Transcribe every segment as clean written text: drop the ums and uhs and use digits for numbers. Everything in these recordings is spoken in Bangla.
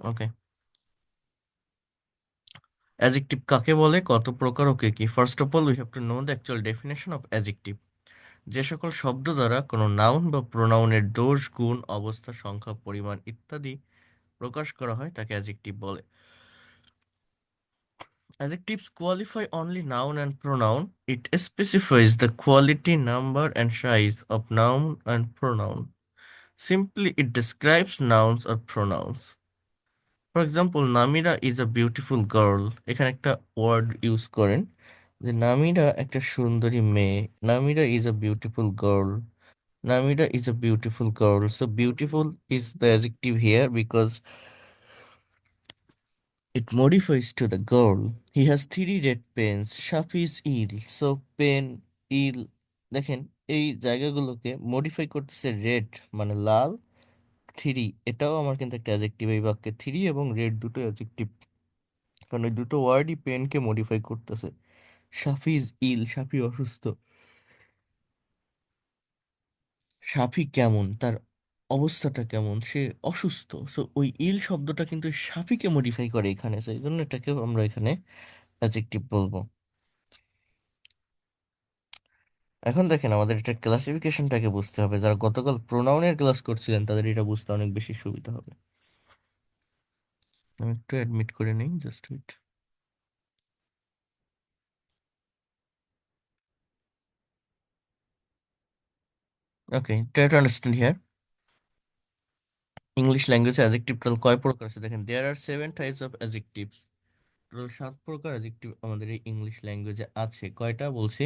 ওকে, অ্যাজেক্টিভ কাকে বলে, কত প্রকার ও কে কি? First of all we have to know the actual definition of adjective. যে সকল শব্দ দ্বারা কোনো নাউন বা প্রোনাউনের দোষ, গুণ, অবস্থা, সংখ্যা, পরিমাণ ইত্যাদি প্রকাশ করা হয় তাকে অ্যাজেক্টিভ বলে। Adjectives qualify only noun and pronoun. It specifies the quality, number, and size of noun and pronoun. Simply, it describes nouns or pronouns. For example, Namira is a beautiful girl. এখানে একটা ওয়ার্ড ইউজ করেন যে নামিরা একটা সুন্দরী মেয়ে। Namira is a beautiful girl. Namira is a beautiful girl. So beautiful is the adjective here because it modifies to the girl. He has three red pens. Shafi is ill. So pen, ill, দেখেন এই জায়গাগুলোকে মডিফাই করতেছে রেড মানে লাল, থ্রি এটাও আমার কিন্তু একটা অ্যাজেক্টিভ। এই বাক্যে থ্রি এবং রেড দুটো অ্যাজেক্টিভ, কারণ এই দুটো ওয়ার্ডই পেনকে মডিফাই করতেছে। সাফি ইজ ইল, সাফি অসুস্থ। সাফি কেমন, তার অবস্থাটা কেমন, সে অসুস্থ। সো ওই ইল শব্দটা কিন্তু সাফিকে মডিফাই করে এখানে, সেই জন্য এটাকেও আমরা এখানে অ্যাজেক্টিভ বলবো। এখন দেখেন আমাদের এটা ক্লাসিফিকেশনটাকে বুঝতে হবে। যারা গতকাল প্রোনাউনের ক্লাস করছিলেন তাদের এটা বুঝতে অনেক বেশি সুবিধা হবে। আমি একটু অ্যাডমিট করে নিই, just wait. Okay, try to understand here. English ল্যাঙ্গুয়েজে অ্যাডজেক্টিভ টোটাল কয় প্রকার আছে? দেখেন there are 7 types of adjectives. Total 7 প্রকার অ্যাডজেক্টিভ আমাদের এই ইংলিশ ল্যাঙ্গুয়েজে আছে। কয়টা বলছি?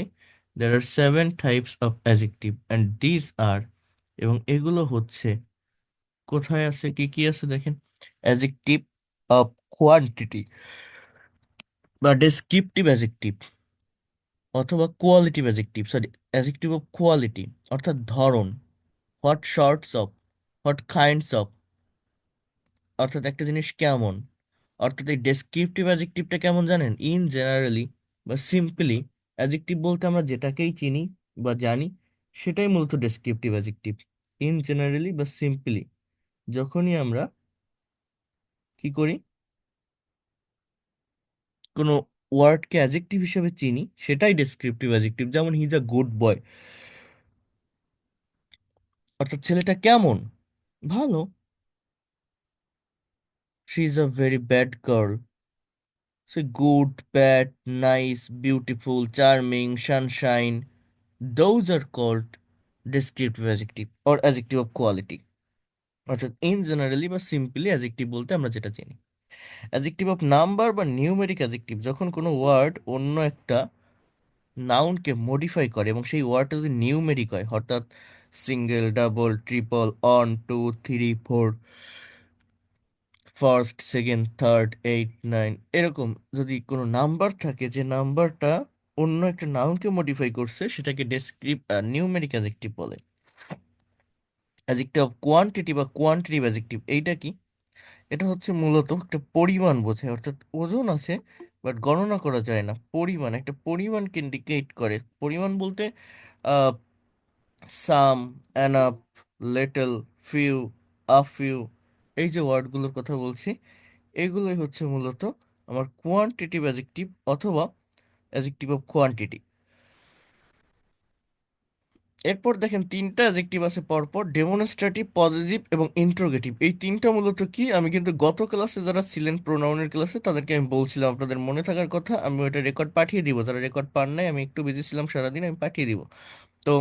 There are 7 types of adjective and this are, এবং এগুলো হচ্ছে কোথায় আছে, কি কি আছে দেখেন। অ্যাডজেক্টিভ অফ কোয়ান্টিটি বা ডেসক্রিপটিভ অ্যাডজেক্টিভ, অথবা qualitative adjective, sorry, adjective of quality অর্থাৎ ধরন। What sorts of, what kinds of অর্থাৎ একটা জিনিস কেমন। অর্থাৎ এই ডেসক্রিপটিভ অ্যাডজেক্টিভটা কেমন জানেন? ইন জেনারেলি বা সিম্পলি। অ্যাডজেক্টিভ বলতে আমরা যেটাকেই চিনি বা জানি সেটাই মূলত ডেসক্রিপটিভ অ্যাডজেক্টিভ। ইন জেনারেলি বা সিম্পলি যখনই আমরা কি করি, কোনো ওয়ার্ডকে অ্যাডজেক্টিভ হিসেবে চিনি সেটাই ডেসক্রিপটিভ অ্যাডজেক্টিভ। যেমন he is a good boy, অর্থাৎ ছেলেটা কেমন, ভালো। She is a very bad girl. সে good, bad, nice, beautiful, charming, sunshine, those are called descriptive adjective or adjective of quality. অর্থাৎ ইন জেনারেলি বা সিম্পলি অ্যাডজেক্টিভ বলতে আমরা যেটা চিনি। অ্যাডজেক্টিভ অফ নাম্বার বা নিউমেরিক অ্যাডজেক্টিভ, যখন কোনো ওয়ার্ড অন্য একটা নাউনকে মডিফাই করে এবং সেই ওয়ার্ডটা যদি নিউমেরিক হয়, অর্থাৎ single, double, triple, one, two, three, four, first, second, third, eight, nine, এরকম যদি কোনো নাম্বার থাকে যে নাম্বারটা অন্য একটা নাউনকে মডিফাই করছে, সেটাকে নিউমেরিক অ্যাডজেক্টিভ বলে। অ্যাডজেক্টিভ অফ কোয়ান্টিটি বা কোয়ান্টিটিভ অ্যাডজেক্টিভ, এইটা কি? এটা হচ্ছে মূলত একটা পরিমাণ বোঝায়, অর্থাৎ ওজন আছে বাট গণনা করা যায় না, পরিমাণ, একটা পরিমাণকে ইন্ডিকেট করে। পরিমাণ বলতে সাম, অ্যানাপ, লিটল, ফিউ, আ ফিউ, এই যে ওয়ার্ডগুলোর কথা বলছি, এগুলোই হচ্ছে মূলত আমার কোয়ান্টিটিভ অ্যাডজেক্টিভ অথবা অ্যাডজেক্টিভ অফ কোয়ান্টিটি। এরপর দেখেন তিনটা অ্যাডজেক্টিভ আছে পরপর: ডেমনস্ট্রেটিভ, পজিটিভ এবং ইন্ট্রোগেটিভ। এই তিনটা মূলত কি, আমি কিন্তু গত ক্লাসে যারা ছিলেন প্রোনাউনের ক্লাসে তাদেরকে আমি বলছিলাম, আপনাদের মনে থাকার কথা, আমি ওইটা রেকর্ড পাঠিয়ে দিব। যারা রেকর্ড পান নাই, আমি একটু বিজি ছিলাম সারাদিন, আমি পাঠিয়ে দিব। তো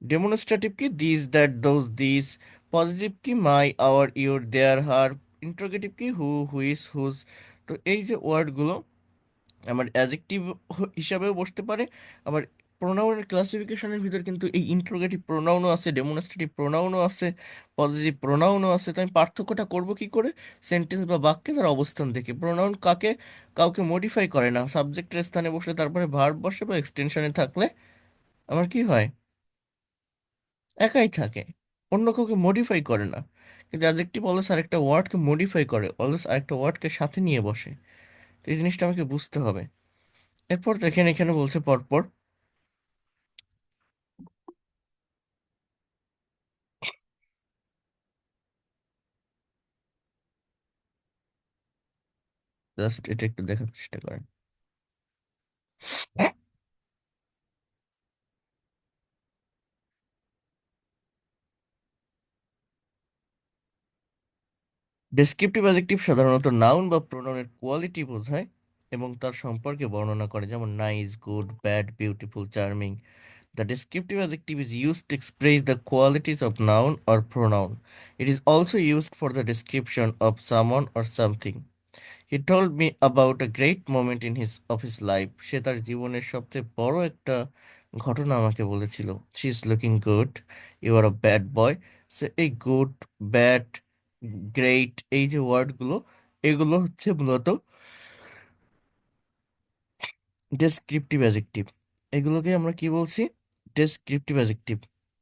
ডেমনস্ট্রেটিভ কি this, that, those, this. Positive কি my, our, your, their, her. Interrogative কি হু, হুইস, হুজ। তো এই যে ওয়ার্ডগুলো আমার অ্যাডজেক্টিভ হিসাবেও বসতে পারে। আবার প্রোনাউনের ক্লাসিফিকেশনের ভিতর কিন্তু এই ইন্ট্রোগেটিভ প্রোনাউনও আছে, ডেমনস্ট্রেটিভ প্রোনাউনও আছে, পজিটিভ প্রোনাউনও আছে। তো আমি পার্থক্যটা করব কি করে? সেন্টেন্স বা বাক্যে তার অবস্থান দেখে। প্রোনাউন কাকে, কাউকে মডিফাই করে না, সাবজেক্টের স্থানে বসে তারপরে ভার্ব বসে বা এক্সটেনশনে থাকলে আমার কি হয়, একাই থাকে, অন্য কাউকে মডিফাই করে না। কিন্তু অ্যাডজেক্টিভ অলওয়েজ আরেকটা ওয়ার্ডকে মডিফাই করে, অলওয়েজ আরেকটা ওয়ার্ডকে সাথে নিয়ে বসে। তো এই জিনিসটা আমাকে বুঝতে হবে। এরপর দেখেন এখানে বলছে পরপর জাস্ট এটা একটু দেখার চেষ্টা করেন। ডেসক্রিপটিভ অ্যাডজেক্টিভ সাধারণত নাউন বা প্রোনাউনের কোয়ালিটি বোঝায় এবং তার সম্পর্কে বর্ণনা করে, যেমন nice, good, bad, beautiful, charming. The descriptive adjective is used to express the qualities of noun or pronoun. It is also used for the description of someone or something. He told me about a great moment in his life. সে তার জীবনের সবচেয়ে বড় একটা ঘটনা আমাকে বলেছিল। She is looking good. You are a bad boy. সে এই গুড, ব্যাড, গ্রেট এই যে ওয়ার্ডগুলো, এগুলো হচ্ছে মূলত ডেসক্রিপটিভ অ্যাডজেক্টিভ। এগুলোকে আমরা কি বলছি? Descriptive adjective.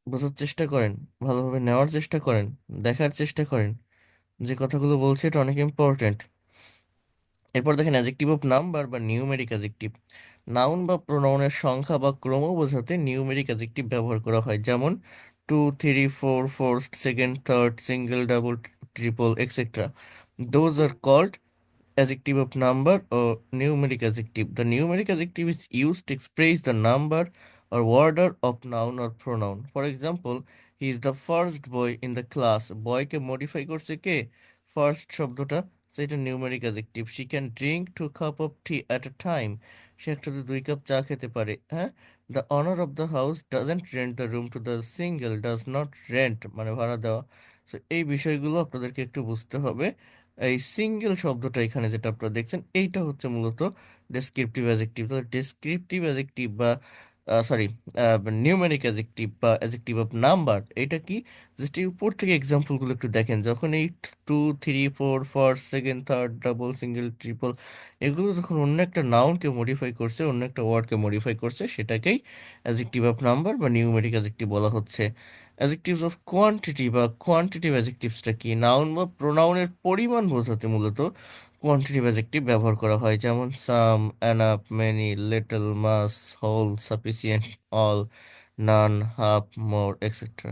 বোঝার চেষ্টা করেন, ভালোভাবে নেওয়ার চেষ্টা করেন, দেখার চেষ্টা করেন যে কথাগুলো বলছি এটা অনেক ইম্পর্ট্যান্ট। এরপর দেখেন অ্যাডজেক্টিভ অফ নাম্বার বা নিউমেরিক অ্যাডজেক্টিভ। নাউন বা প্রোনাউনের সংখ্যা বা ক্রম বোঝাতে নিউমেরিক অ্যাডজেক্টিভ ব্যবহার করা হয়, যেমন two, three, four, first, second, third, single, double, triple, etcetera. Those are called adjective of number or numeric adjective. The numeric adjective is used to express the number or order of noun or pronoun. For example, he is the first boy in the class. Boy K modify করছে কে? First শব্দটা, সেটা numeric adjective. She can drink 2 cup of tea at a time. সে একসাথে 2 কাপ চা খেতে পারে, হ্যাঁ? The owner of the house doesn't rent the room to the single, does not rent মানে ভাড়া দেওয়া। So এই বিষয়গুলো আপনাদেরকে একটু বুঝতে হবে। এই সিঙ্গেল শব্দটা এখানে যেটা আপনারা দেখছেন এইটা হচ্ছে মূলত ডেসক্রিপটিভ অ্যাডজেক্টিভ। তো ডেসক্রিপটিভ অ্যাডজেক্টিভ বা সরি নিউমেরিক অ্যাডজেক্টিভ বা অ্যাডজেক্টিভ অফ নাম্বার, এটা কি? জাস্ট এই উপর থেকে এক্সাম্পলগুলো একটু দেখেন, যখন এই two, three, four, first, second, third, double, single, triple, এগুলো যখন অন্য একটা নাউনকে মডিফাই করছে, অন্য একটা ওয়ার্ডকে মডিফাই করছে, সেটাকেই অ্যাডজেক্টিভ অফ নাম্বার বা নিউমেরিক অ্যাডজেক্টিভ বলা হচ্ছে। অ্যাডজেক্টিভস অফ কোয়ান্টিটি বা কোয়ান্টিটিভ অ্যাডজেক্টিভসটা কি? নাউন বা প্রোনাউনের পরিমাণ বোঝাতে মূলত কোয়ান্টিটিভ অ্যাডজেক্টিভ ব্যবহার করা হয়, যেমন some, enough, many, little, much, whole, sufficient, all, none, half, more, etcetera.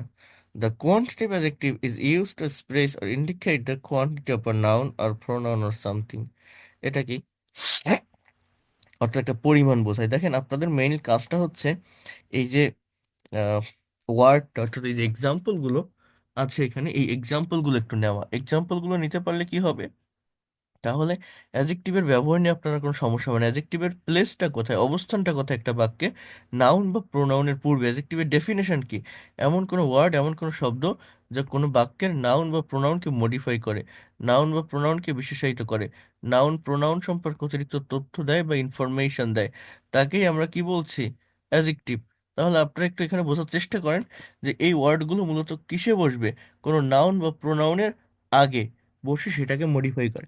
The quantitative adjective is used to express or indicate the quantity of a noun or pronoun or something. এটা কি? অর্থাৎ একটা পরিমাণ বোঝায়। দেখেন আপনাদের মেইন কাজটা হচ্ছে এই যে ওয়ার্ডটা, অর্থাৎ এই যে এক্সাম্পলগুলো আছে এখানে, এই এক্সাম্পলগুলো একটু নেওয়া। এক্সাম্পলগুলো নিতে পারলে কি হবে? তাহলে অ্যাডজেক্টিভের ব্যবহার নিয়ে আপনার কোনো সমস্যা হবে না। অ্যাডজেক্টিভের প্লেসটা কোথায়, অবস্থানটা কোথায় একটা বাক্যে, নাউন বা প্রোনাউনের পূর্বে। অ্যাডজেক্টিভের ডেফিনেশন কি? এমন কোনো ওয়ার্ড, এমন কোনো শব্দ যা কোনো বাক্যের নাউন বা প্রোনাউনকে মডিফাই করে, নাউন বা প্রোনাউনকে বিশেষায়িত করে, নাউন প্রোনাউন সম্পর্কে অতিরিক্ত তথ্য দেয় বা ইনফরমেশন দেয়, তাকেই আমরা কি বলছি? অ্যাডজেক্টিভ। তাহলে আপনারা একটু এখানে বোঝার চেষ্টা করেন যে এই ওয়ার্ডগুলো মূলত কিসে বসবে? কোনো নাউন বা প্রোনাউনের আগে বসে সেটাকে মডিফাই করে।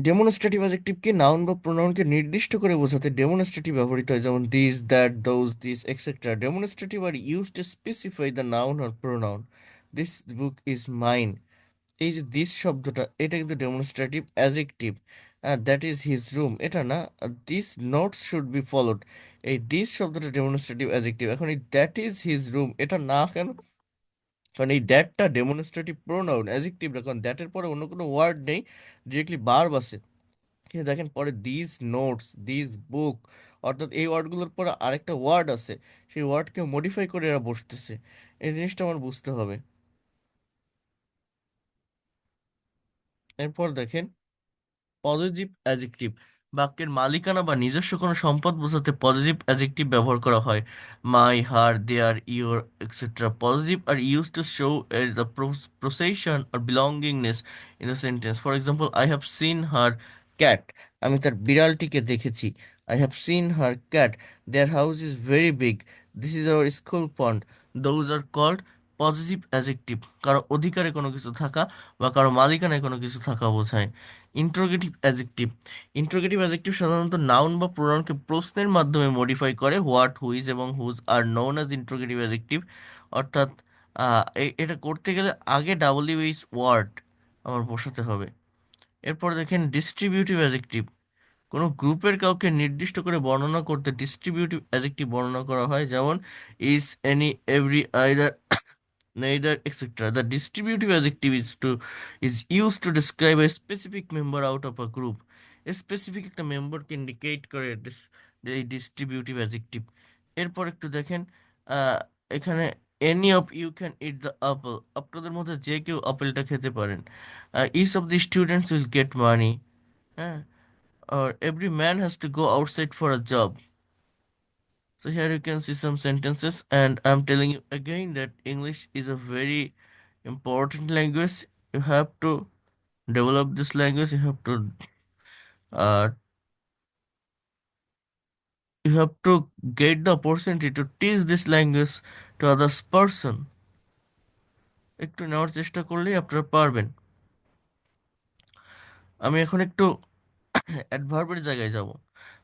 ডেমনস্ট্রেটিভ অ্যাডজেক্টিভকে নাউন বা প্রোনাউনকে নির্দিষ্ট করে বোঝাতে ডেমনস্ট্রেটিভ ব্যবহৃত হয়, যেমন this, that, those, this, etcetera. Demonstrative are use to specify the noun or pronoun. This book is mine. এই যে দিস শব্দটা, এটা কিন্তু demonstrative adjective. That is his room, এটা না। This notes should be followed, এই দিস শব্দটা ডেমনস্ট্রেটিভ অ্যাডজেক্টিভ। এখন এই দ্যাট ইজ হিজ রুম, এটা না কেন? কারণ এই দ্যাটটা ডেমনস্ট্রেটিভ প্রোনাউন, অ্যাডজেক্টিভ না, কারণ দ্যাটের পরে অন্য কোনো ওয়ার্ড নেই, ডিরেক্টলি ভার্ব আছে। কিন্তু দেখেন পরে দিস নোটস, দিস বুক, অর্থাৎ এই ওয়ার্ডগুলোর পরে আরেকটা ওয়ার্ড আছে, সেই ওয়ার্ডকে মডিফাই করে এরা বসতেছে। এই জিনিসটা আমার বুঝতে হবে। এরপর দেখেন পজিটিভ অ্যাডজেক্টিভ। বাক্যের মালিকানা বা নিজস্ব কোনো সম্পদ বোঝাতে পজিটিভ অ্যাডজেক্টিভ ব্যবহার করা হয়। My, her, their, your, etcetera. Positive are use to show the possession or belongingness in the sentence. For example, I have seen her cat. আমি তার বিড়ালটিকে দেখেছি। I have seen her cat. Their house is very big. This is our school pond. Those are called positive adjective. কারো অধিকারে কোনো কিছু থাকা বা কারো মালিকানায় কোনো কিছু থাকা বোঝায়। Interrogative adjective. ইন্টারোগেটিভ অ্যাডজেক্টিভ সাধারণত নাউন বা প্রোনাউনকে প্রশ্নের মাধ্যমে মডিফাই করে। হোয়াট, হুইজ এবং whose are known as interrogative adjective. অর্থাৎ এটা করতে গেলে আগে ডাব্লিউএইচ ওয়ার্ড আমার বসাতে হবে। এরপর দেখেন ডিস্ট্রিবিউটিভ অ্যাডজেক্টিভ। কোনো গ্রুপের কাউকে নির্দিষ্ট করে বর্ণনা করতে ডিস্ট্রিবিউটিভ অ্যাডজেক্টিভ বর্ণনা করা হয়, যেমন is, any, every, either, neither, etc. The distributive adjective is used to describe a specific member out of a group. A specific একটা মেম্বারকে ইন্ডিকেট করে এই ডিস্ট্রিবিউটিভ অ্যাডজেক্টিভ। এরপর একটু দেখেন, আহ, এখানে any of you can eat the apple, আপনাদের মধ্যে যে কেউ আপেলটা খেতে পারেন। Each of the students will get money, হ্যাঁ, or every man has to go outside for a job. So here you can see some sentences, and I'm telling you again that English is a very important language. You have to develop this language. Uh, you have to get the opportunity to teach this language to others person. একটু নেওয়ার চেষ্টা করলেই আপনারা পারবেন। আমি এখন একটু অ্যাডভার্বের জায়গায় যাব।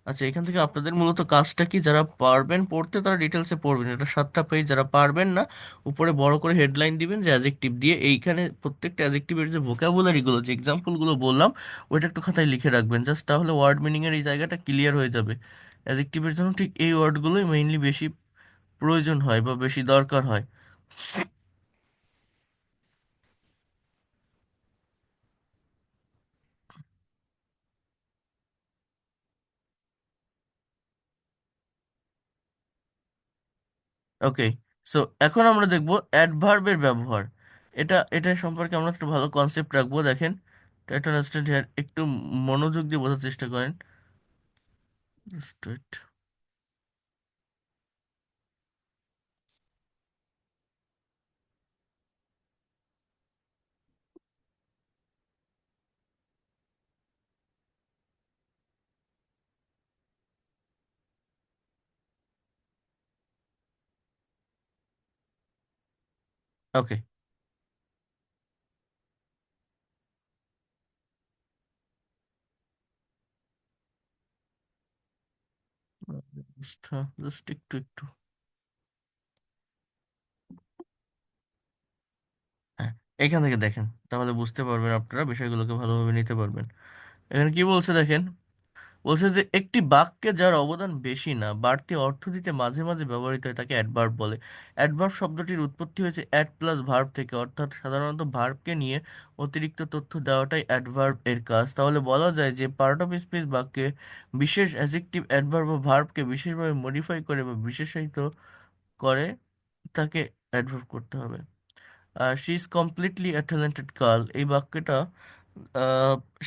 আচ্ছা, এখান থেকে আপনাদের মূলত কাজটা কি, যারা পারবেন পড়তে তারা ডিটেলসে পড়বেন, এটা 7টা পেজ। যারা পারবেন না, উপরে বড় করে হেডলাইন দিবেন যে অ্যাজেক্টিভ দিয়ে, এইখানে প্রত্যেকটা অ্যাজেক্টিভের যে ভোকাবুলারিগুলো, যে এক্সাম্পলগুলো বললাম, ওইটা একটু খাতায় লিখে রাখবেন জাস্ট, তাহলে ওয়ার্ড মিনিংয়ের এই জায়গাটা ক্লিয়ার হয়ে যাবে। অ্যাজেক্টিভের জন্য ঠিক এই ওয়ার্ডগুলোই মেইনলি বেশি প্রয়োজন হয় বা বেশি দরকার হয়। ওকে, সো এখন আমরা দেখব অ্যাডভার্বের ব্যবহার। এটা সম্পর্কে আমরা একটু ভালো কনসেপ্ট রাখবো। দেখেন, ট্রাই টু আন্ডারস্ট্যান্ড হিয়ার, একটু মনোযোগ দিয়ে বোঝার চেষ্টা করেন। Just wait. ওকে, জাস্ট একটু একটু, হ্যাঁ, এখান থেকে দেখেন, তাহলে বুঝতে পারবেন, আপনারা বিষয়গুলোকে ভালোভাবে নিতে পারবেন। এখানে কি বলছে দেখেন, বলছে যে একটি বাক্যে যার অবদান বেশি না, বাড়তি অর্থ দিতে মাঝে মাঝে ব্যবহৃত হয়, তাকে অ্যাডভার্ব বলে। অ্যাডভার্ব শব্দটির উৎপত্তি হয়েছে অ্যাড প্লাস ভার্ব থেকে, অর্থাৎ সাধারণত ভার্বকে নিয়ে অতিরিক্ত তথ্য দেওয়াটাই অ্যাডভার্ব এর কাজ। তাহলে বলা যায় যে পার্ট অফ স্পিচ বাক্যে বিশেষ অ্যাডজেক্টিভ, অ্যাডভার্ব বা ভার্বকে বিশেষভাবে মডিফাই করে বা বিশেষায়িত করে, তাকে অ্যাডভার্ব করতে হবে। She is completely a talented girl, এই বাক্যটা,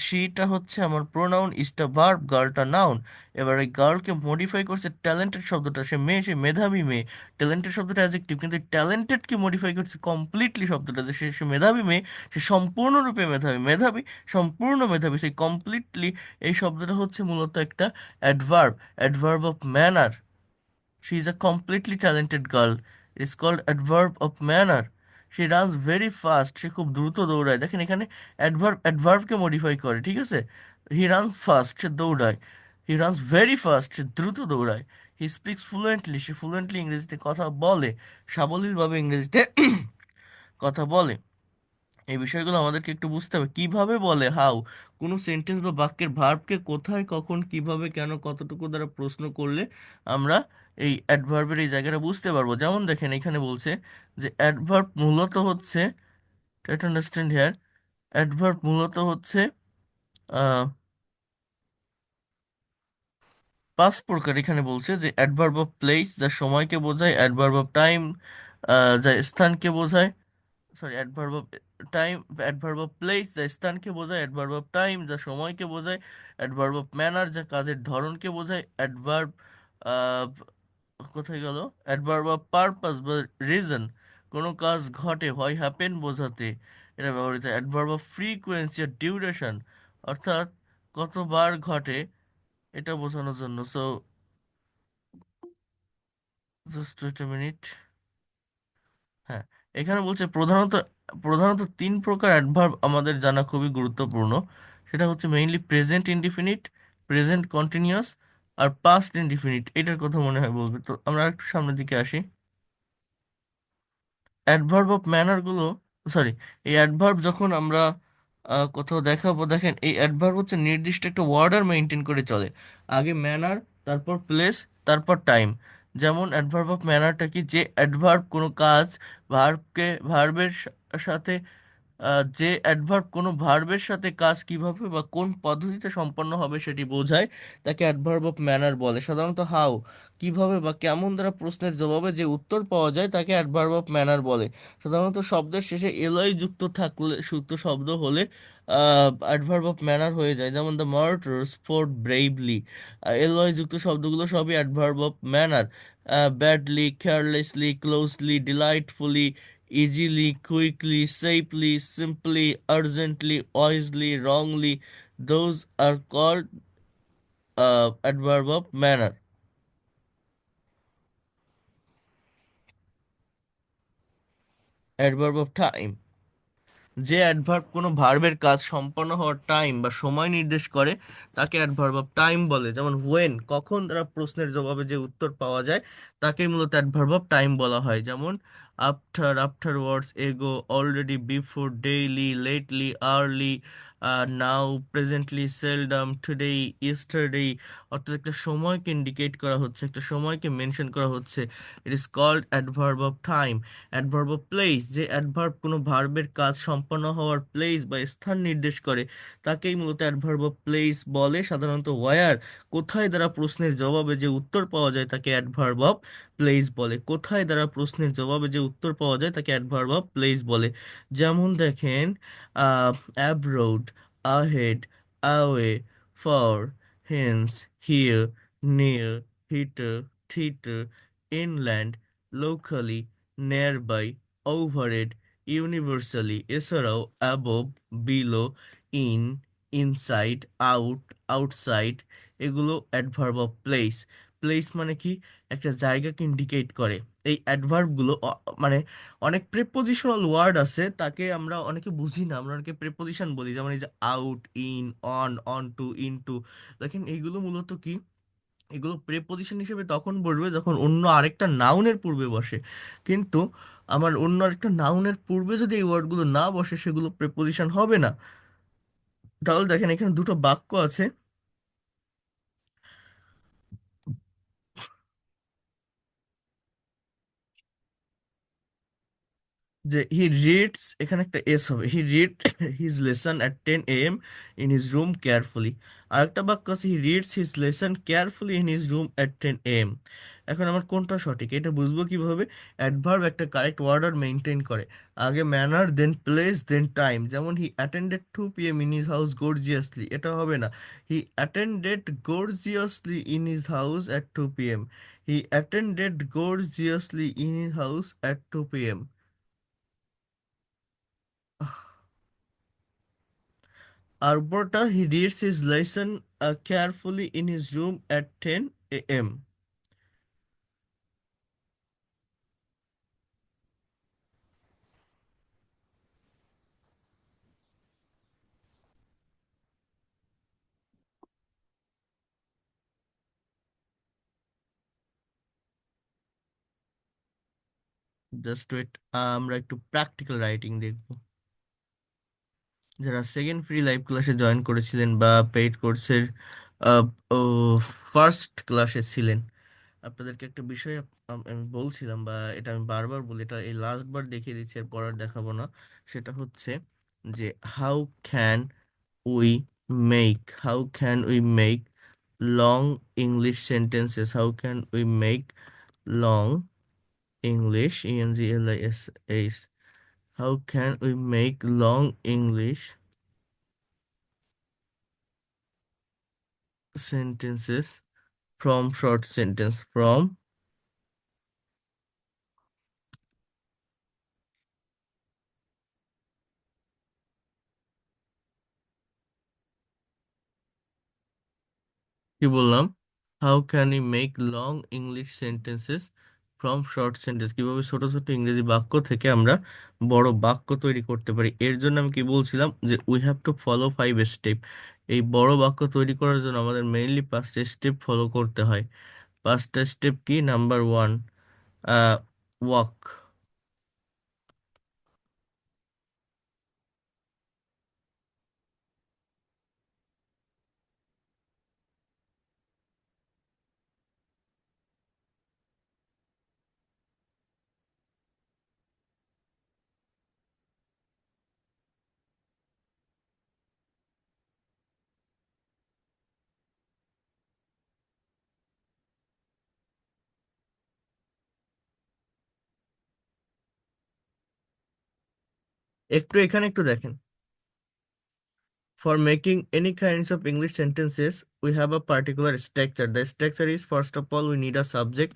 শিটা হচ্ছে আমার প্রোনাউন, ইজটা ভার্ব, গার্লটা নাউন। এবার এই গার্লকে মডিফাই করছে ট্যালেন্টেড শব্দটা, সে মেয়ে, সে মেধাবী মেয়ে। ট্যালেন্টেড শব্দটা অ্যাডজেক্টিভ, কিন্তু ট্যালেন্টেডকে মডিফাই করছে কমপ্লিটলি শব্দটা, যে সে মেধাবী মেয়ে, সে সম্পূর্ণরূপে মেধাবী, মেধাবী, সম্পূর্ণ মেধাবী, সেই কমপ্লিটলি, এই শব্দটা হচ্ছে মূলত একটা adverb, adverb of manner. She is a completely talented girl. It is called adverb of manner. She runs very fast. সে খুব দ্রুত দৌড়ায়। দেখেন এখানে অ্যাডভার্বকে মডিফাই করে, ঠিক আছে। হি রান ফাস্ট, সে দৌড়ায়। হি রানস ভেরি ফাস্ট, সে দ্রুত দৌড়ায়। He speaks fluently, say fluently ইংরেজিতে কথা বলে, সাবলীলভাবে ইংরেজিতে কথা বলে। এই বিষয়গুলো আমাদেরকে একটু বুঝতে হবে, কিভাবে বলে, হাউ, কোনো সেন্টেন্স বা বাক্যের ভার্বকে কোথায়, কখন, কিভাবে, কেন, কতটুকু দ্বারা প্রশ্ন করলে আমরা এই অ্যাডভার্বের এই জায়গাটা বুঝতে পারবো। যেমন দেখেন এখানে বলছে যে অ্যাডভার্ব মূলত হচ্ছে, try to understand here, adverb মূলত হচ্ছে আহ 5 প্রকার। এখানে বলছে যে অ্যাডভার্ব অফ প্লেস, যা সময়কে বোঝায়, অ্যাডভার্ব অফ টাইম, যা স্থানকে বোঝায়, sorry, adverb of time, adverb of place যা স্থানকে বোঝায়, অ্যাডভার্ব অফ টাইম যা সময়কে বোঝায়, অ্যাডভার্ব অফ ম্যানার যা কাজের ধরনকে বোঝায়, অ্যাডভার্ব, কোথায় গেল, অ্যাডভার্ব অফ পারপাস বা রিজন, কোনো কাজ ঘটে, হয় হ্যাপেন বোঝাতে এটা ব্যবহৃত, অ্যাডভার্ব অফ ফ্রিকোয়েন্সি আর ডিউরেশন, অর্থাৎ কতবার ঘটে এটা বোঝানোর জন্য। So just wait a minute. হ্যাঁ, এখানে বলছে প্রধানত, প্রধানত 3 প্রকার অ্যাডভার্ব আমাদের জানা খুবই গুরুত্বপূর্ণ। সেটা হচ্ছে mainly present indefinite, present continuous, আর পাস্ট ইনডিফিনিট। এটার কথা মনে হয় বলবে, তো আমরা একটু সামনের দিকে আসি। অ্যাডভার্ব অফ ম্যানার গুলো, সরি, এই অ্যাডভার্ব যখন আমরা কোথাও দেখাবো, দেখেন এই অ্যাডভার্ব হচ্ছে নির্দিষ্ট একটা অর্ডার মেনটেন করে চলে। আগে ম্যানার, তারপর প্লেস, তারপর টাইম। যেমন অ্যাডভার্ব অফ ম্যানারটা কি, যে অ্যাডভার্ব কোনো কাজ ভার্বের সাথে যে অ্যাডভার্ব কোনো ভার্বের সাথে কাজ কিভাবে বা কোন পদ্ধতিতে সম্পন্ন হবে সেটি বোঝায়, তাকে অ্যাডভার্ব অফ ম্যানার বলে। সাধারণত হাউ, কিভাবে বা কেমন দ্বারা প্রশ্নের জবাবে যে উত্তর পাওয়া যায় তাকে অ্যাডভার্ব অফ ম্যানার বলে। সাধারণত শব্দের শেষে এলয় যুক্ত থাকলে, যুক্ত শব্দ হলে অ্যাডভার্ব অফ ম্যানার হয়ে যায়। যেমন the martyrs fought bravely, L Y যুক্ত শব্দগুলো সবই adverb of manner. Badly, carelessly, closely, delightfully, easily, quickly, safely, simply, urgently, wisely, wrongly. Those are called adverb of manner. Adverb of time, যে অ্যাডভার্ব কোনো ভার্বের কাজ সম্পন্ন হওয়ার টাইম বা সময় নির্দেশ করে তাকে অ্যাডভার্ব অফ টাইম বলে। যেমন হোয়েন, কখন দ্বারা প্রশ্নের জবাবে যে উত্তর পাওয়া যায় তাকেই মূলত অ্যাডভার্ব অফ টাইম বলা হয়। যেমন after, afterwards, ago, already, before, daily, lately, early, now, presently, seldom, today, yesterday. অর্থাৎ একটা সময়কে ইন্ডিকেট করা হচ্ছে, একটা সময়কে মেনশন করা হচ্ছে। It is called adverb of time. Adverb of place, যে অ্যাডভার্ব কোনো ভার্বের কাজ সম্পন্ন হওয়ার প্লেস বা স্থান নির্দেশ করে তাকেই মূলত অ্যাডভার্ব অফ প্লেস বলে। সাধারণত ওয়ার, কোথায় দ্বারা প্রশ্নের জবাবে যে উত্তর পাওয়া যায় তাকে অ্যাডভার্ব অফ প্লেস বলে। কোথায় দ্বারা প্রশ্নের জবাবে যে উত্তর পাওয়া যায় তাকে অ্যাডভার্ব অফ প্লেস বলে। যেমন দেখেন, abroad, ahead, away, far, hence, here, near, hither, thither, inland, locally, nearby, overhead, universally, এছাড়াও above, below, in, inside, out, outside, এগুলো অ্যাডভার্ব অফ প্লেস। প্লেস মানে কি, একটা জায়গাকে ইন্ডিকেট করে। এই অ্যাডভার্বগুলো মানে অনেক প্রিপোজিশনাল ওয়ার্ড আছে, তাকে আমরা অনেকে বুঝি না, আমরা অনেকে প্রিপোজিশন বলি। যেমন এই যে out, in, on to, in to. দেখেন এইগুলো মূলত কি, এগুলো প্রেপোজিশন হিসেবে তখন বসবে যখন অন্য আরেকটা নাউনের পূর্বে বসে। কিন্তু আমার অন্য আরেকটা নাউনের পূর্বে যদি এই ওয়ার্ডগুলো না বসে সেগুলো প্রেপোজিশন হবে না। তাহলে দেখেন এখানে দুটো বাক্য আছে, যে হি রিডস, এখানে একটা এস হবে, he read his lesson at 10 AM in his room carefully. আরেকটা বাক্য আছে, he reads his lesson carefully in his room at 10 AM। এখন আমার কোনটা সঠিক এটা বুঝবো কিভাবে? অ্যাডভার্ব একটা কারেক্ট অর্ডার মেনটেন করে, আগে ম্যানার, দেন প্লেস, দেন টাইম। যেমন হি attended 2 PM in his house gorgeously, এটা হবে না। হি attended gorgeously in his house at 2 PM। He attended gorgeously in his house at 2 PM। Alberta, he reads his lesson carefully in his room at 10 a.m. Just wait, আমরা একটু প্র্যাকটিক্যাল রাইটিং দেখব। যারা সেকেন্ড ফ্রি লাইভ ক্লাসে জয়েন করেছিলেন বা পেইড কোর্সের ও ফার্স্ট ক্লাসে ছিলেন, আপনাদেরকে একটা বিষয় আমি বলছিলাম, বা এটা আমি বারবার বলি, এটা এই লাস্ট বার দেখিয়ে দিচ্ছি, এরপর আর দেখাবো না। সেটা হচ্ছে যে how can we how can we make long English sentences. How can we make long English, English? How can we make long English sentences from short sentence? From কি বললাম? How can we make long English sentences from short sentence? কিভাবে ছোট ছোট ইংরেজি বাক্য থেকে আমরা বড় বাক্য তৈরি করতে পারি। এর জন্য আমি কি বলছিলাম যে we have to follow 5 step. এই বড় বাক্য তৈরি করার জন্য আমাদের মেইনলি 5টা স্টেপ ফলো করতে হয়। 5টা স্টেপ কি? Number 1, walk. একটু এখানে একটু দেখেন। For making any kinds of English sentences, we have a particular structure. The structure is, first of all, we need a subject.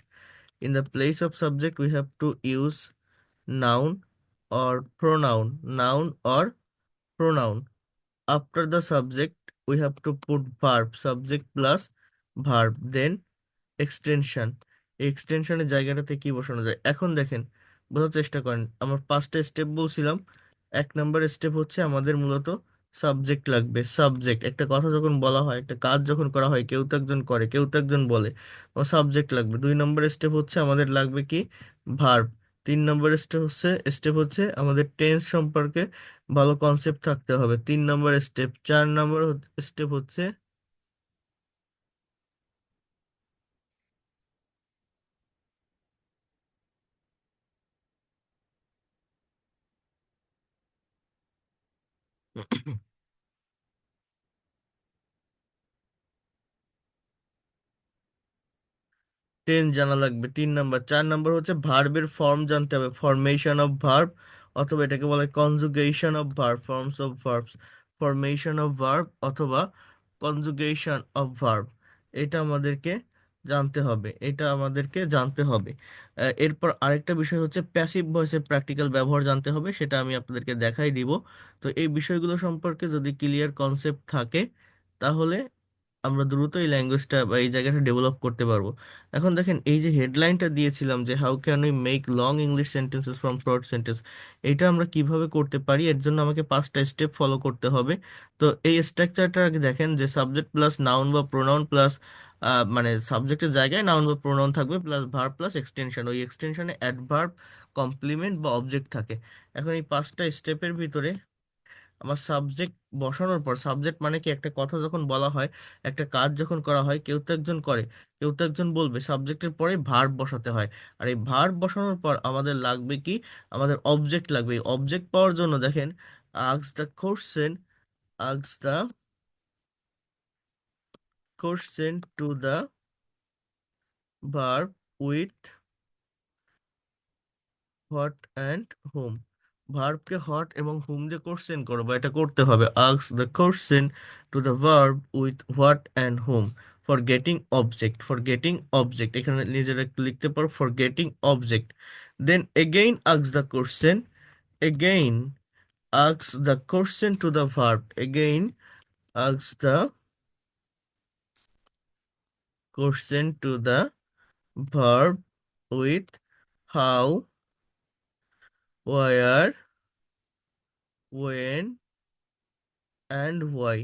In the place of subject, we have to use noun or pronoun. Noun or pronoun. After the subject, we have to put verb. Subject plus verb. Then extension. এই এক্সটেনশনের জায়গাটাতে কি বসানো যায় এখন দেখেন, বোঝার চেষ্টা করেন। আমার পাঁচটা স্টেপ বলছিলাম। এক নম্বর স্টেপ হচ্ছে আমাদের মূলত সাবজেক্ট লাগবে। সাবজেক্ট, একটা কথা যখন বলা হয়, একটা কাজ যখন করা হয়, কেউ তো একজন করে, কেউ তো একজন বলে, আমার সাবজেক্ট লাগবে। দুই নম্বর স্টেপ হচ্ছে আমাদের লাগবে কি, ভার্ব। তিন নম্বর স্টেপ হচ্ছে আমাদের টেন্স সম্পর্কে ভালো কনসেপ্ট থাকতে হবে। তিন নম্বর স্টেপ। চার নম্বর স্টেপ হচ্ছে টেন্স জানা লাগবে, তিন নাম্বার। চার নাম্বার হচ্ছে ভার্বের ফর্ম জানতে হবে, ফরমেশন অফ ভার্ব, অথবা এটাকে বলে conjugation of verb, forms of verbs, formation of verb অথবা কনজুগেশন অফ ভার্ব। এটা আমাদেরকে জানতে হবে, এটা আমাদেরকে জানতে হবে। এরপর আরেকটা বিষয় হচ্ছে প্যাসিভ ভয়েসের প্র্যাকটিক্যাল ব্যবহার জানতে হবে, সেটা আমি আপনাদেরকে দেখাই দিব। তো এই বিষয়গুলো সম্পর্কে যদি ক্লিয়ার কনসেপ্ট থাকে, তাহলে আমরা দ্রুত এই ল্যাঙ্গুয়েজটা বা এই জায়গাটা ডেভেলপ করতে পারবো। এখন দেখেন, এই যে হেডলাইনটা দিয়েছিলাম যে how can we make long English sentences from short sentence, এটা আমরা কিভাবে করতে পারি, এর জন্য আমাকে পাঁচটা স্টেপ ফলো করতে হবে। তো এই স্ট্রাকচারটা আগে দেখেন, যে সাবজেক্ট প্লাস নাউন বা প্রোনাউন প্লাস, মানে সাবজেক্টের জায়গায় নাউন বা প্রোনাউন থাকবে, প্লাস ভার্ব প্লাস এক্সটেনশন, ওই এক্সটেনশনে অ্যাডভার্ব, কমপ্লিমেন্ট বা অবজেক্ট থাকে। এখন এই পাঁচটা স্টেপের ভিতরে আমার সাবজেক্ট বসানোর পর, সাবজেক্ট মানে কি, একটা কথা যখন বলা হয়, একটা কাজ যখন করা হয়, কেউ তো একজন করে, কেউ তো একজন বলবে, সাবজেক্টের পরে ভার্ব বসাতে হয়। আর এই ভার্ব বসানোর পর আমাদের লাগবে কি, আমাদের অবজেক্ট লাগবে। এই অবজেক্ট পাওয়ার জন্য দেখেন, ask the question, ask the question to the verb with what and whom. ভার্বকে হট এবং হুম দিয়ে কোশ্চেন করবো, এটা করতে হবে। Ask the question to the verb with what and whom. For getting object, for getting object, এখানে নিজেরা একটু লিখতে পারো, for getting object. Then again ask the question, again ask the question to the verb, again ask the question to the verb with how, where, when and why.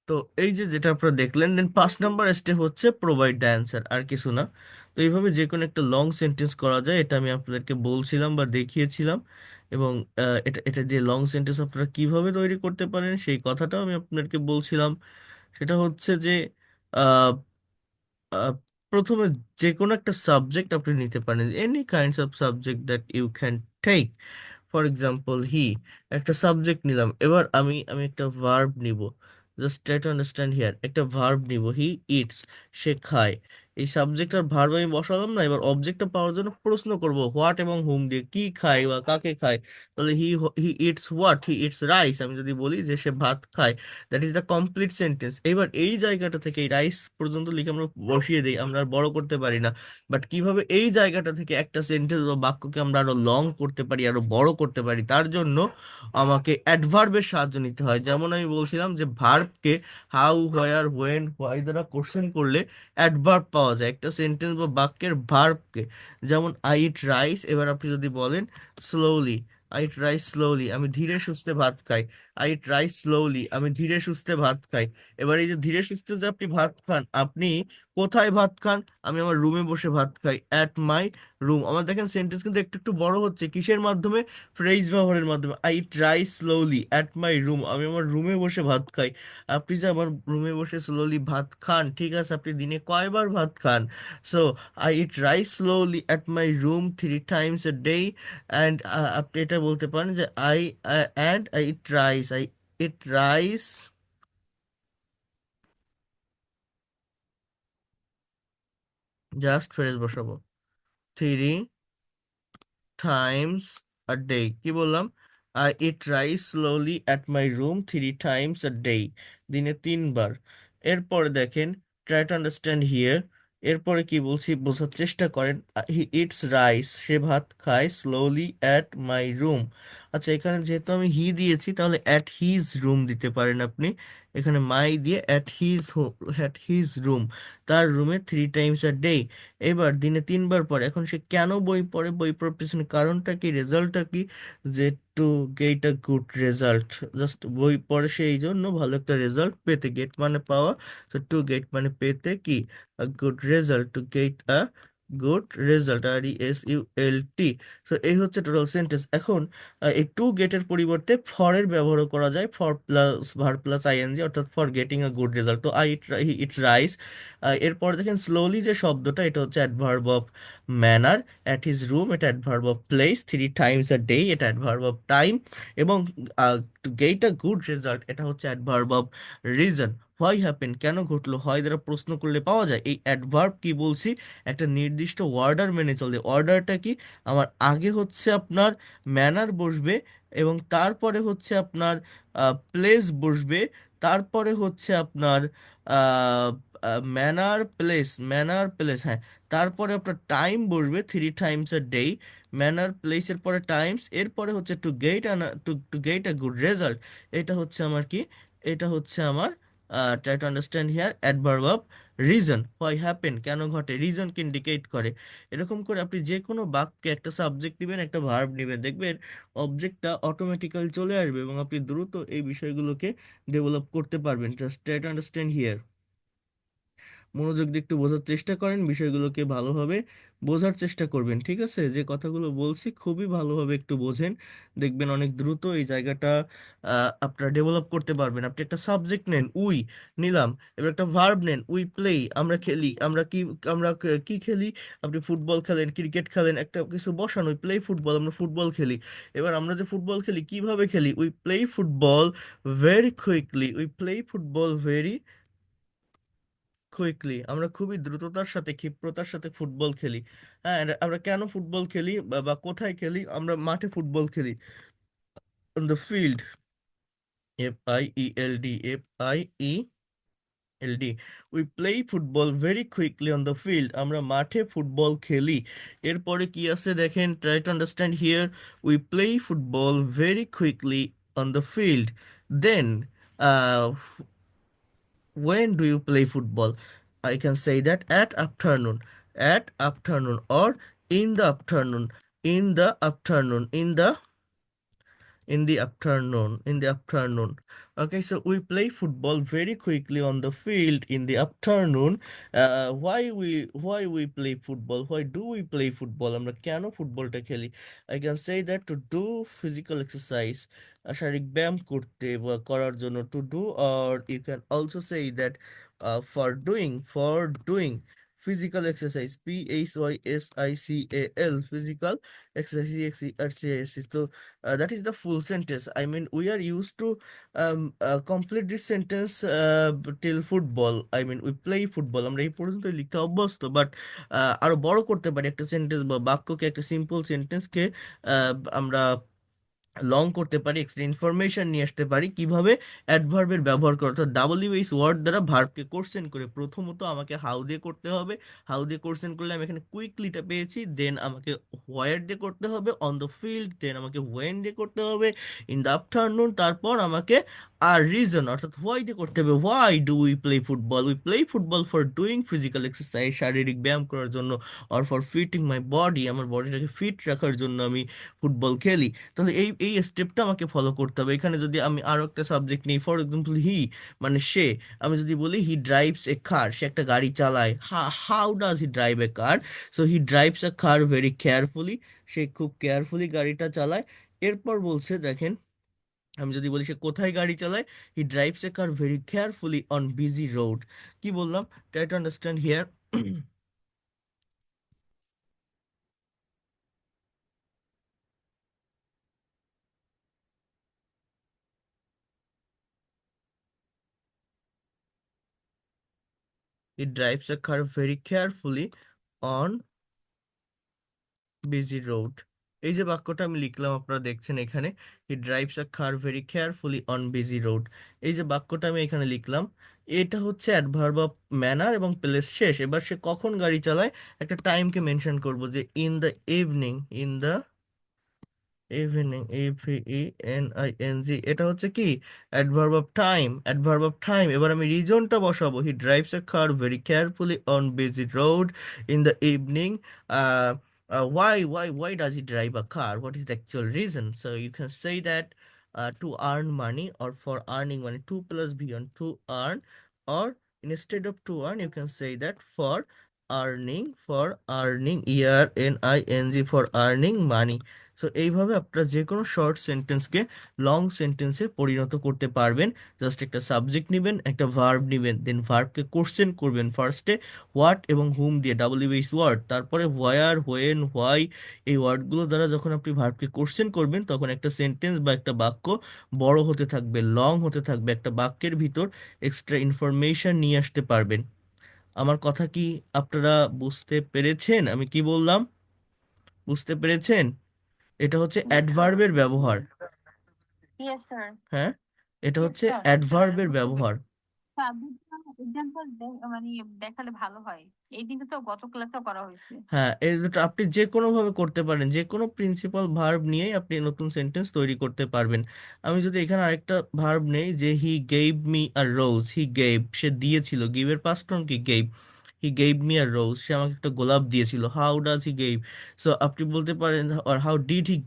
তো এই যে যেটা আপনারা দেখলেন, দেন 5 নাম্বার স্টেপ হচ্ছে প্রোভাইড দ্য অ্যান্সার, আর কিছু না। তো এইভাবে যে কোনো একটা লং সেন্টেন্স করা যায়, এটা আমি আপনাদেরকে বলছিলাম বা দেখিয়েছিলাম। এবং এটা এটা দিয়ে লং সেন্টেন্স আপনারা কিভাবে তৈরি করতে পারেন সেই কথাটাও আমি আপনাদেরকে বলছিলাম। সেটা হচ্ছে যে আহ, আহ, প্রথমে যে কোনো একটা সাবজেক্ট আপনি নিতে পারেন, any kinds of subject that you can take. For example he, একটা সাবজেক্ট নিলাম, এবার আমি একটা ভার্ব নিব। Just try to understand here, একটা ভার্ব নিব, হি ইটস, সে খায়। এই সাবজেক্ট আর ভার্ব আমি বসালাম না, এবার অবজেক্টটা পাওয়ার জন্য প্রশ্ন করব হোয়াট এবং হুম দিয়ে, কি খায় বা কাকে খায়। তাহলে he eats what, he eats rice, আমি যদি বলি যে সে ভাত খায়, that is the complete sentence. এবার এই জায়গাটা থেকে এই রাইস পর্যন্ত লিখে আমরা বসিয়ে দিই, আমরা আর বড় করতে পারি না। বাট কিভাবে এই জায়গাটা থেকে একটা সেন্টেন্স বা বাক্যকে আমরা আরো লং করতে পারি, আরো বড় করতে পারি, তার জন্য আমাকে অ্যাডভার্বের সাহায্য নিতে হয়। যেমন আমি বলছিলাম যে ভার্বকে হাউ, হোয়ার, হোয়েন, হোয়াই দ্বারা কোশ্চেন করলে অ্যাডভার্ব পাওয়া যায় একটা সেন্টেন্স বা বাক্যের ভার্বকে। যেমন আই ইট রাইস, এবার আপনি যদি বলেন slowly, I eat rice slowly, আমি ধীরে সুস্থে ভাত খাই। আই ইট রাইস স্লোলি, আমি ধীরে সুস্থে ভাত খাই। এবার এই যে ধীরে সুস্থে যে আপনি ভাত খান, আপনি কোথায় ভাত খান? আমি আমার রুমে বসে ভাত খাই, অ্যাট মাই রুম। আমার দেখেন সেন্টেন্স কিন্তু একটু একটু বড় হচ্ছে, কিসের মাধ্যমে? ফ্রেজ ব্যবহারের মাধ্যমে। I try slowly at my room, আমি আমার রুমে বসে ভাত খাই। আপনি যে আমার রুমে বসে স্লোলি ভাত খান, ঠিক আছে, আপনি দিনে কয়বার ভাত খান? So I eat rice slowly at my room 3 times a day। And আপনি এটা বলতে পারেন যে I eat rice, I eat rice, just phrase বসাবো, 3 times a day। কি বললাম? I eat rice slowly at my room 3 times a day. দিনে 3 বার। এরপরে দেখেন, ট্রাই টু আন্ডারস্ট্যান্ড হিয়ার। এরপরে কি বলছি বোঝার চেষ্টা করেন। হি ইটস রাইস, সে ভাত খায়, স্লোলি অ্যাট মাই রুম। আচ্ছা, এখানে যেহেতু আমি হি দিয়েছি তাহলে অ্যাট হিজ রুম দিতে পারেন আপনি। এখানে মাই দিয়ে অ্যাট হিজ রুম, তার রুমে 3 টাইমস আ ডে। এবার দিনে 3 বার পড়ে। এখন সে কেন বই পড়ে, বই পড়ার পিছনে কারণটা কি, রেজাল্টটা কি? যে two get a good result. Just বই পড়ে সে এই জন্য ভালো একটা রেজাল্ট পেতে, গেট মানে পাওয়া, তো টু গেট মানে পেতে কি, আ good result, two get a good result, RESULT। So এই হচ্ছে টোটাল সেন্টেন্স। এখন এই টু গেটের পরিবর্তে ফর এর ব্যবহার করা যায়, for plus verb plus ING, অর্থাৎ for getting a good result. তো ইট রাইস। এরপর দেখেন স্লোলি যে শব্দটা, এটা হচ্ছে adverb of manner. At his room, এটা adverb of place. 3 times a day, এটা অ্যাডভার্ব অফ টাইম। এবং to get a good result, এটা হচ্ছে adverb of reason. Why happen, কেন ঘটলো, হয় দ্বারা প্রশ্ন করলে পাওয়া যায়। এই অ্যাডভার্ব কি বলছি, একটা নির্দিষ্ট অর্ডার মেনে চলে। অর্ডারটা কি, আমার আগে হচ্ছে আপনার ম্যানার বসবে, এবং তারপরে হচ্ছে আপনার প্লেস বসবে, তারপরে হচ্ছে আপনার ম্যানার প্লেস, হ্যাঁ, তারপরে আপনার টাইম বসবে, 3 টাইমস আ ডে। ম্যানার প্লেসের পরে টাইমস, এরপরে হচ্ছে two get a good result. এটা হচ্ছে আমার কি, এটা হচ্ছে আমার try to understand here adverb of reason. Why happen, কেন ঘটে, রিজনকে ইন্ডিকেট করে। এরকম করে আপনি যে কোনো বাক্যে একটা সাবজেক্ট নেবেন, একটা ভার্ব নেবেন, দেখবেন অবজেক্টটা অটোমেটিক্যালি চলে আসবে এবং আপনি দ্রুত এই বিষয়গুলোকে ডেভেলপ করতে পারবেন। Just try to understand here. মনোযোগ দিয়ে একটু বোঝার চেষ্টা করেন, বিষয়গুলোকে ভালোভাবে বোঝার চেষ্টা করবেন। ঠিক আছে, যে কথাগুলো বলছি খুবই ভালোভাবে একটু বোঝেন, দেখবেন অনেক দ্রুত এই জায়গাটা আপনারা ডেভেলপ করতে পারবেন। আপনি একটা সাবজেক্ট নেন, উই নিলাম। এবার একটা ভার্ব নেন, উই প্লে, আমরা খেলি। আমরা কি খেলি? আপনি ফুটবল খেলেন, ক্রিকেট খেলেন, একটা কিছু বসান, উই প্লে ফুটবল, আমরা ফুটবল খেলি। এবার আমরা যে ফুটবল খেলি কিভাবে খেলি, we play football very quickly, we play football very quickly, আমরা খুবই দ্রুততার সাথে, ক্ষিপ্রতার সাথে ফুটবল খেলি। হ্যাঁ, আমরা কেন ফুটবল খেলি বা কোথায় খেলি, আমরা মাঠে ফুটবল খেলি, on the field, FIELD, we play football very quickly on the field, আমরা মাঠে ফুটবল খেলি। এরপরে কি আছে দেখেন, try to understand here. We play football very quickly on the field. Then, when do you play football? I can say that at afternoon, or in the afternoon, in the afternoon. Okay, so we play football very quickly on the field in the afternoon. Why we play football, why do we play football, আমরা কেন ফুটবলটা খেলি? I can say that to do physical exercise, শারীরিক ব্যায়াম করতে বা করার জন্য, to do, or you can also say that for doing physical exercise, PHYSICAL, physical exercise. So that is the full sentence. I mean, we are used to complete this sentence till football. I mean, we play football. আমরা এই পর্যন্ত লিখতে অভ্যস্ত, বাট আরো বড় করতে পারি একটা সেন্টেন্স বা বাক্যকে, একটা সিম্পল সেন্টেন্সকে আমরা লং করতে পারি, এক্সট্রা ইনফরমেশন নিয়ে আসতে পারি। কিভাবে? অ্যাডভার্বের ব্যবহার করে, অর্থাৎ WH ওয়ার্ড দ্বারা ভার্বকে কোর্সেন করে। প্রথমত আমাকে হাউ দিয়ে করতে হবে, হাউ দিয়ে কোর্সেন করলে আমি এখানে কুইকলিটা পেয়েছি। দেন আমাকে হোয়ার দিয়ে করতে হবে, অন দ্য ফিল্ড, দেন আমাকে ওয়েন দিয়ে করতে হবে, ইন দ্য আফটারনুন, তারপর আমাকে আর রিজন অর্থাৎ হোয়াই দিয়ে করতে হবে। Why do we play football, we play football for doing physical exercise, শারীরিক ব্যায়াম করার জন্য, or for fitting my body, আমার বডিটাকে ফিট রাখার জন্য আমি ফুটবল খেলি। তাহলে এই এই স্টেপটা আমাকে ফলো করতে হবে। এখানে যদি আমি আরো একটা সাবজেক্ট নিই, ফর এক্সাম্পল হি, মানে সে, আমি যদি বলি হি ড্রাইভস এ কার, সে একটা গাড়ি চালায়। How does he drive a car? So he drives a car very carefully, সে খুব কেয়ারফুলি গাড়িটা চালায়। এরপর বলছে দেখেন, আমি যদি বলি সে কোথায় গাড়ি চালায়, হি drives a car very carefully on busy road. কি বললাম? Try to understand here. He drives a car very carefully on busy road. এই যে বাক্যটা আমি লিখলাম আপনারা দেখছেন এখানে, হি drives a car very carefully on busy road. এই যে বাক্যটা আমি এখানে লিখলাম, এটা হচ্ছে অ্যাডভার্ব অফ ম্যানার এবং প্লেস শেষ। এবার সে কখন গাড়ি চালায়, একটা টাইমকে মেনশন করব, যে in the evening, in the evening, EVENING, এটা হচ্ছে কি adverb of time, adverb of time. এবার আমি রিজনটা বসাবো, হি drives a car very carefully on busy road in the evening. Why does he drive a car? What is the actual reason? So you can say that to earn money, or for earning money, 2 plus beyond to earn, or instead of to earn you can say that for earning, for earning, ERNING, for earning money। So এইভাবে আপনারা যে কোনো শর্ট সেন্টেন্সকে লং সেন্টেন্সে পরিণত করতে পারবেন। জাস্ট একটা সাবজেক্ট নেবেন, একটা ভার্ব নেবেন, দেন ভার্বকে কোশ্চেন করবেন ফার্স্টে হোয়াট এবং হুম দিয়ে, WH ওয়ার্ড, তারপরে হোয়ার, হোয়েন, হোয়াই, এই ওয়ার্ডগুলো দ্বারা যখন আপনি ভার্বকে কোশ্চেন করবেন তখন একটা সেন্টেন্স বা একটা বাক্য বড় হতে থাকবে, লং হতে থাকবে, একটা বাক্যের ভিতর এক্সট্রা ইনফরমেশন নিয়ে আসতে পারবেন। আমার কথা কি আপনারা বুঝতে পেরেছেন? আমি কি বললাম, বুঝতে পেরেছেন? এটা হচ্ছে Yes, sir. অ্যাডভার্বের ব্যবহার। Yes, sir. হ্যাঁ, এটা Yes, হচ্ছে sir. অ্যাডভার্বের বুঝতে ব্যবহার। পেরেছি। স্যার, দুটো এক্সাম্পল মানে দেখালে ভালো হয়। এই দিনটা তো গত ক্লাসেও করা হয়েছে। হ্যাঁ, এই দুটো আপনি যে কোনো ভাবে করতে পারেন, যে কোনো প্রিন্সিপাল ভার্ব নিয়েই আপনি নতুন সেন্টেন্স তৈরি করতে পারবেন। আমি যদি এখানে আরেকটা ভার্ব নেই, যে he gave me a rose, he gave, সে দিয়েছিল, গিভের পাস্ট ফর্ম কি, gave. He gave me a rose, সে আমাকে একটা গোলাপ দিয়েছিল। How does he gave, so আপনি বলতে পারেন, or how did he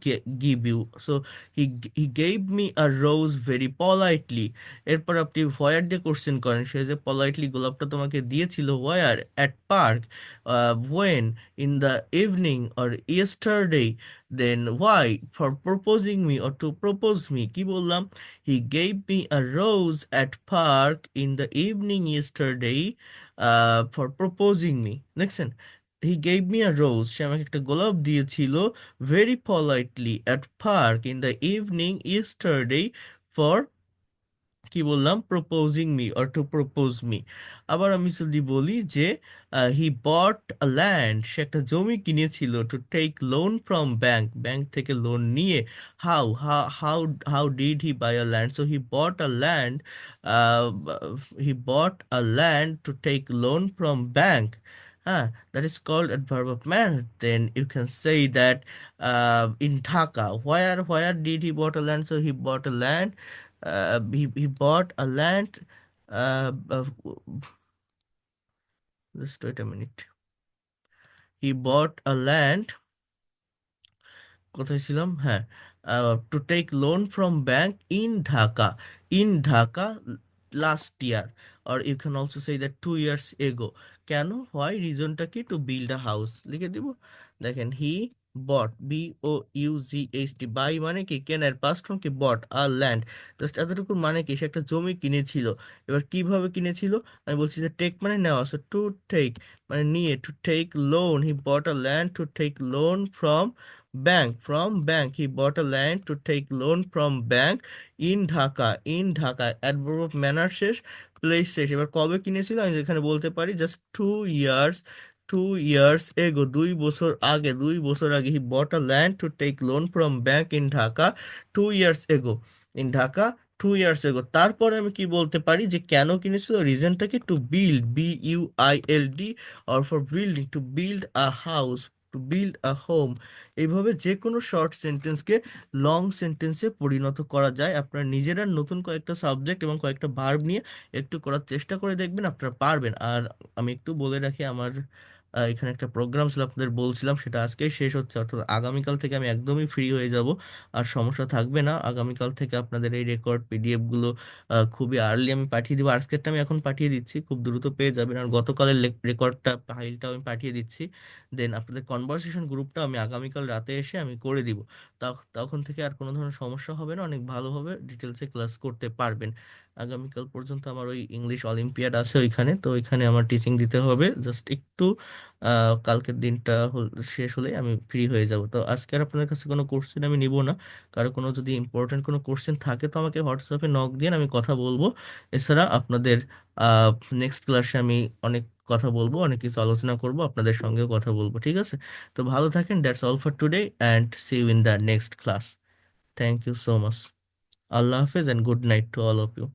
give you, so he he gave me a rose very politely. এরপর আপনি হোয়ার দিয়ে কোশ্চেন করেন, সে যে পলাইটলি গোলাপটা তোমাকে দিয়েছিল, where, at park, when, in the evening, or yesterday, then why, for proposing me, or to propose me, কি বললাম, he gave me a rose at park in the evening yesterday, for proposing me। দেখছেন, he gave me a rose, সে আমাকে একটা গোলাপ দিয়েছিল, very politely, at park in the evening yesterday, for কি বললাম, proposing me, or two propose me. আবার আমি যদি বলি যে হি বট আ ল্যান্ড, সে একটা জমি কিনেছিল, to take loan from bank, bank থেকে লোন নিয়ে। How how how did he buy a land, so he bought a land, he bought a land to take loan from bank. হ্যাঁ, that is called adverb of manner. Then you can say that in Dhaka, where did he bought a land, so he bought a land, he bought a land, just wait a minute, he bought a land, কোথায় ছিলাম, হ্যাঁ, to take loan from bank in Dhaka, in Dhaka last year, or you can also say that 2 years ago. কেন, হোয়াই, রিজনটা কি, টু বিল্ড আ হাউস লিখে দিব। দেখেন, হি বট, BOUGHT, বাই মানে কি, কেনার, পাস্ট ফর্ম কি, বট, আর ল্যান্ড, জাস্ট এতটুকু মানে কি, সে একটা জমি কিনেছিল। এবার কিভাবে কিনেছিল, আমি বলছি যে টেক মানে নেওয়া, সো টু টেক মানে নিয়ে, to take loan, he bought a land to take loan from bank, from bank, he bought a land to take loan from bank in Dhaka, in Dhaka, adverb of manner শেষ, প্লেস শেষ। এবার কবে কিনেছিল, আমি এখানে বলতে পারি জাস্ট 2 ইয়ার্স, 2 ইয়ার্স এগো, 2 বছর আগে, 2 বছর আগে, he bought a land to take loan from bank in Dhaka 2 years ago, in Dhaka 2 years ago. তারপরে আমি কি বলতে পারি, যে কেন কিনেছিল, রিজনটাকে, to build, BUILD, or for building, to build a house, to build a home. এইভাবে যে কোনো শর্ট সেন্টেন্সকে লং সেন্টেন্সে পরিণত করা যায়। আপনারা নিজেরা নতুন কয়েকটা সাবজেক্ট এবং কয়েকটা ভার্ব নিয়ে একটু করার চেষ্টা করে দেখবেন, আপনারা পারবেন। আর আমি একটু বলে রাখি, আমার এখানে একটা প্রোগ্রাম ছিল আপনাদের বলছিলাম, সেটা আজকেই শেষ হচ্ছে, অর্থাৎ আগামীকাল থেকে আমি একদমই ফ্রি হয়ে যাব, আর সমস্যা থাকবে না। আগামীকাল থেকে আপনাদের এই রেকর্ড PDF গুলো খুবই আর্লি আমি পাঠিয়ে দিব। আজকেরটা আমি এখন পাঠিয়ে দিচ্ছি, খুব দ্রুত পেয়ে যাবেন। আর গতকালের রেকর্ডটা, ফাইলটা আমি পাঠিয়ে দিচ্ছি। দেন আপনাদের কনভারসেশন গ্রুপটা আমি আগামীকাল রাতে এসে আমি করে দিব। তখন থেকে আর কোনো ধরনের সমস্যা হবে না, অনেক ভালোভাবে ডিটেলসে ক্লাস করতে পারবেন। আগামীকাল পর্যন্ত আমার ওই ইংলিশ অলিম্পিয়াড আছে ওইখানে, তো ওইখানে আমার টিচিং দিতে হবে। জাস্ট একটু কালকের দিনটা শেষ হলে আমি ফ্রি হয়ে যাব। তো আজকে আর আপনাদের কাছে কোনো কোশ্চেন আমি নিব না। কারো কোনো যদি ইম্পর্টেন্ট কোনো কোশ্চেন থাকে তো আমাকে হোয়াটসঅ্যাপে নক দিন, আমি কথা বলবো। এছাড়া আপনাদের নেক্সট ক্লাসে আমি অনেক কথা বলবো, অনেক কিছু আলোচনা করব, আপনাদের সঙ্গেও কথা বলবো, ঠিক আছে? তো ভালো থাকেন, that's all for today and see you in the next class. Thank you so much. আল্লাহ হাফেজ and good night to all of you.